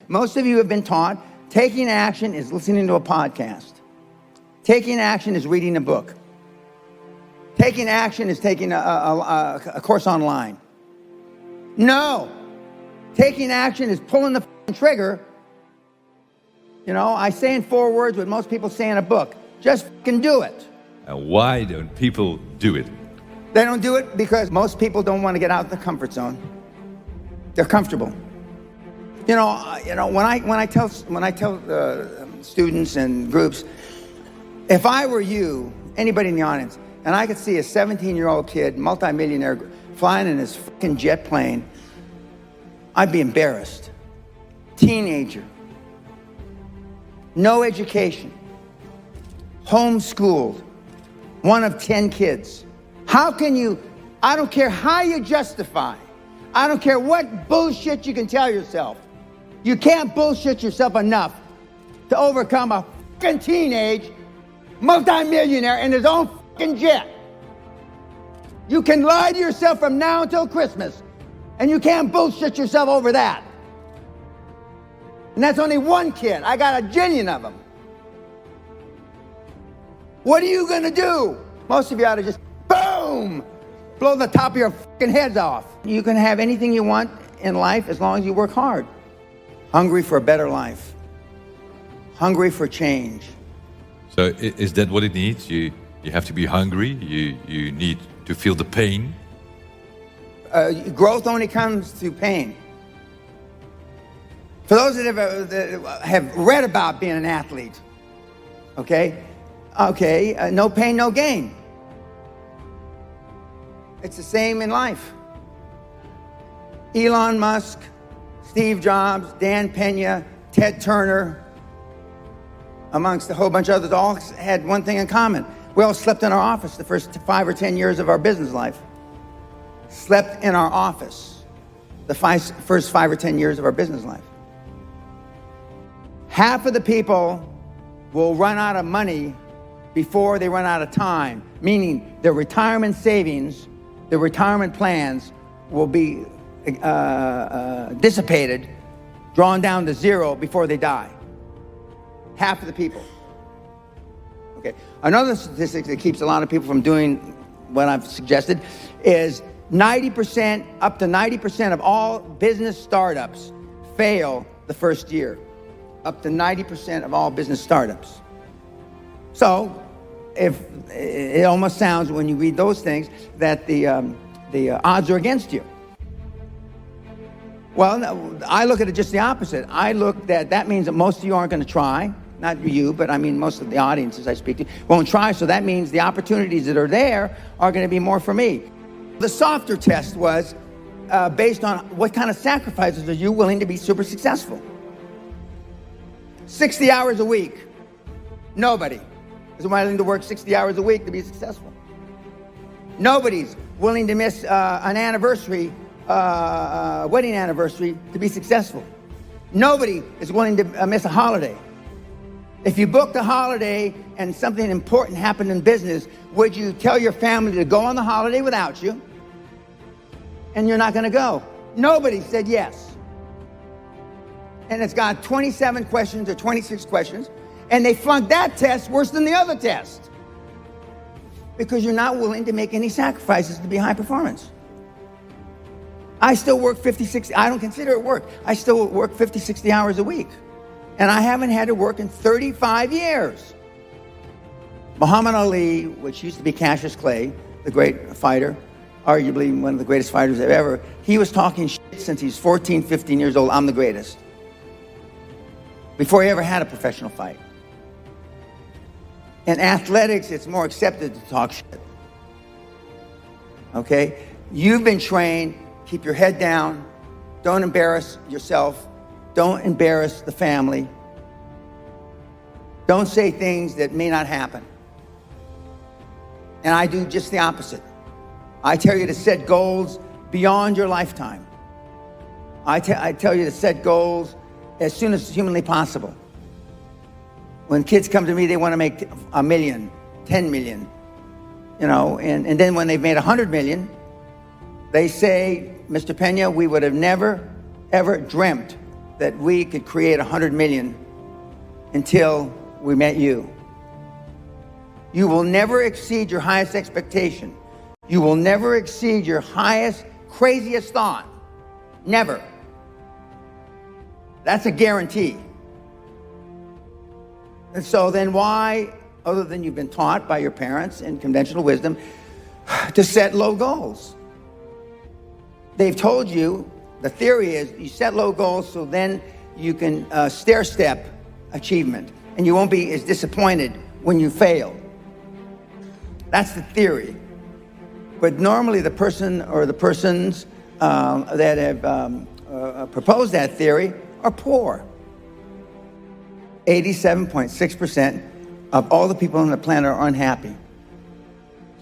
Most of you have been taught taking action is listening to a podcast. Taking action is reading a book. Taking action is taking a course online. No. Taking action is pulling the trigger. You know, I say in 4 words what most people say in a book. Just fucking do it. And why don't people do it? They don't do it because most people don't want to get out of the comfort zone. They're comfortable. You know, when I tell students and groups, if I were you, anybody in the audience, and I could see a 17-year-old kid, multimillionaire, flying in his fucking jet plane, I'd be embarrassed. Teenager, no education, homeschooled, one of 10 kids. How can you, I don't care how you justify, I don't care what bullshit you can tell yourself. You can't bullshit yourself enough to overcome a fucking teenage multimillionaire in his own fucking jet. You can lie to yourself from now until Christmas, and you can't bullshit yourself over that. And that's only one kid. I got a jillion of them. What are you gonna do? Most of you ought to just, boom, blow the top of your fucking heads off. You can have anything you want in life as long as you work hard. Hungry for a better life. Hungry for change. So is that what it needs? You have to be hungry. You need to feel the pain. Growth only comes through pain. For those that have read about being an athlete, okay, no pain, no gain. It's the same in life. Elon Musk, Steve Jobs, Dan Pena, Ted Turner, amongst a whole bunch of others, all had one thing in common. We all slept in our office the first 5 or 10 years of our business life. Slept in our office the first 5 or 10 years of our business life. Half of the people will run out of money before they run out of time, meaning their retirement savings, their retirement plans will be dissipated, drawn down to zero before they die. Half of the people. Okay. Another statistic that keeps a lot of people from doing what I've suggested is 90%, up to 90% of all business startups fail the first year. Up to 90% of all business startups. So, if it almost sounds when you read those things that the odds are against you. Well, no, I look at it just the opposite. I look that means that most of you aren't going to try. Not you, but I mean most of the audiences I speak to won't try. So that means the opportunities that are there are going to be more for me. The softer test was based on what kind of sacrifices are you willing to be super successful. 60 hours a week. Nobody is willing to work 60 hours a week to be successful. Nobody's willing to miss an anniversary, wedding anniversary to be successful. Nobody is willing to miss a holiday. If you booked a holiday and something important happened in business, would you tell your family to go on the holiday without you? And you're not going to go. Nobody said yes. And it's got 27 questions or 26 questions, and they flunked that test worse than the other test because you're not willing to make any sacrifices to be high performance. I still work 50, 60, I don't consider it work. I still work 50, 60 hours a week. And I haven't had to work in 35 years. Muhammad Ali, which used to be Cassius Clay, the great fighter, arguably one of the greatest fighters ever, he was talking shit since he's 14, 15 years old, I'm the greatest. Before he ever had a professional fight. In athletics, it's more accepted to talk shit. Okay? You've been trained, keep your head down, don't embarrass yourself, don't embarrass the family, don't say things that may not happen. And I do just the opposite. I tell you to set goals beyond your lifetime. I tell you to set goals as soon as humanly possible. When kids come to me, they want to make 1 million, 10 million, you know, and then when they've made 100 million, they say, Mr. Pena, we would have never, ever dreamt that we could create 100 million until we met you. You will never exceed your highest expectation. You will never exceed your highest, craziest thought. Never. That's a guarantee. And so then why, other than you've been taught by your parents in conventional wisdom, to set low goals? They've told you, the theory is you set low goals so then you can stair-step achievement and you won't be as disappointed when you fail. That's the theory. But normally the person or the persons that have proposed that theory are poor. 87.6% of all the people on the planet are unhappy.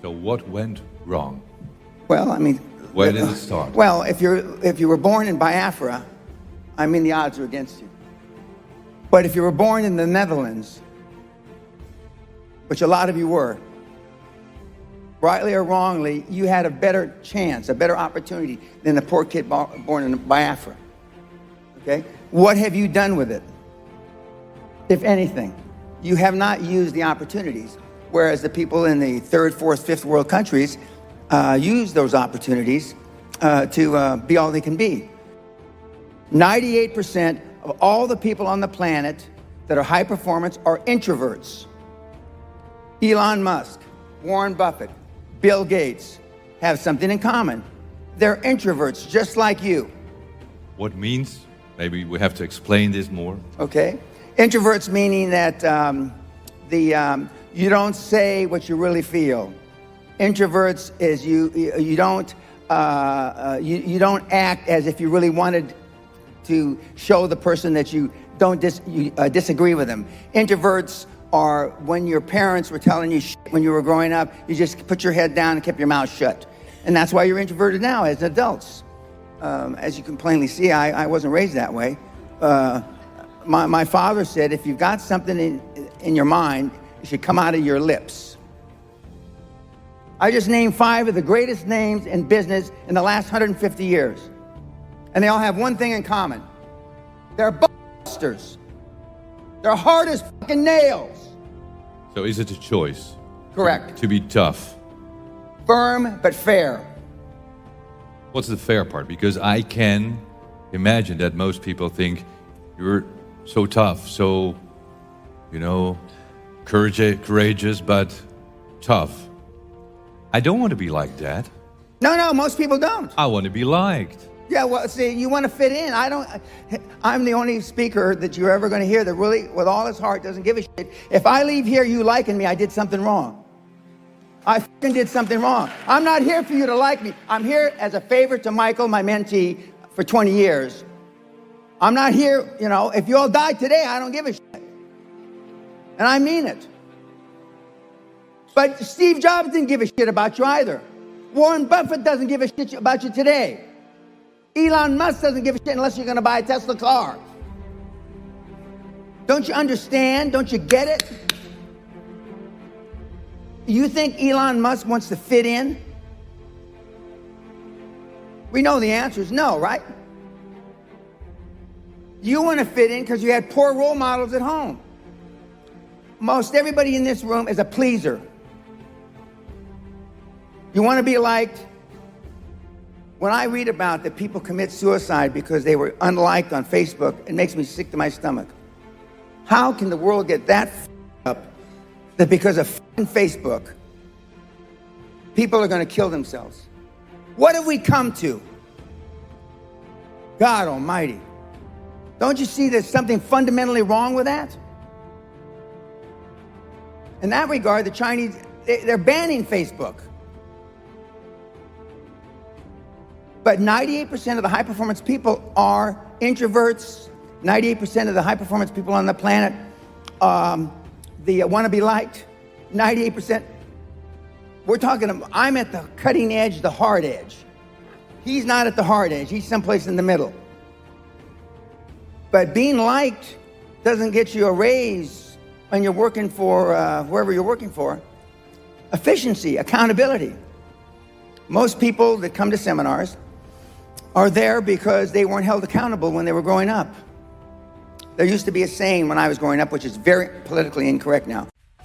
So what went wrong? Well, I mean, where did it start? Well, if you were born in Biafra, I mean, the odds are against you. But if you were born in the Netherlands, which a lot of you were, rightly or wrongly, you had a better chance, a better opportunity than the poor kid born in Biafra. Okay? What have you done with it? If anything, you have not used the opportunities, whereas the people in the third, fourth, fifth world countries use those opportunities to be all they can be. 98% of all the people on the planet that are high performance are introverts. Elon Musk, Warren Buffett, Bill Gates have something in common. They're introverts, just like you. What means? Maybe we have to explain this more. Okay. Introverts meaning that you don't say what you really feel. Introverts is you don't act as if you really wanted to show the person that you don't disagree with them. Introverts are when your parents were telling you shit when you were growing up, you just put your head down and kept your mouth shut. And that's why you're introverted now as adults. As you can plainly see, I wasn't raised that way. My father said, if you've got something in your mind, it should come out of your lips. I just named 5 of the greatest names in business in the last 150 years. And they all have one thing in common. They're busters. They're hard as fucking nails. So is it a choice? Correct. To be tough. Firm but fair. What's the fair part? Because I can imagine that most people think you're so tough, so, courageous, but tough. I don't want to be like that. No, most people don't. I want to be liked. Yeah, well, see, you want to fit in. I'm the only speaker that you're ever going to hear that really, with all his heart, doesn't give a shit. If I leave here, you liking me, I did something wrong. I fucking did something wrong. I'm not here for you to like me. I'm here as a favor to Michael, my mentee, for 20 years. I'm not here, if you all died today, I don't give a shit. And I mean it. But Steve Jobs didn't give a shit about you either. Warren Buffett doesn't give a shit about you today. Elon Musk doesn't give a shit unless you're going to buy a Tesla car. Don't you understand? Don't you get it? You think Elon Musk wants to fit in? We know the answer is no, right? You want to fit in because you had poor role models at home. Most everybody in this room is a pleaser. You want to be liked. When I read about that people commit suicide because they were unliked on Facebook, it makes me sick to my stomach. How can the world get that up that because of Facebook, people are going to kill themselves? What have we come to? God Almighty. Don't you see there's something fundamentally wrong with that? In that regard, the Chinese, they're banning Facebook. But 98% of the high-performance people are introverts. 98% of the high-performance people on the planet, they want to be liked. 98%. We're talking, I'm at the cutting edge, the hard edge. He's not at the hard edge. He's someplace in the middle. But being liked doesn't get you a raise when you're working for whoever you're working for. Efficiency, accountability. Most people that come to seminars are there because they weren't held accountable when they were growing up. There used to be a saying when I was growing up, which is very politically incorrect now.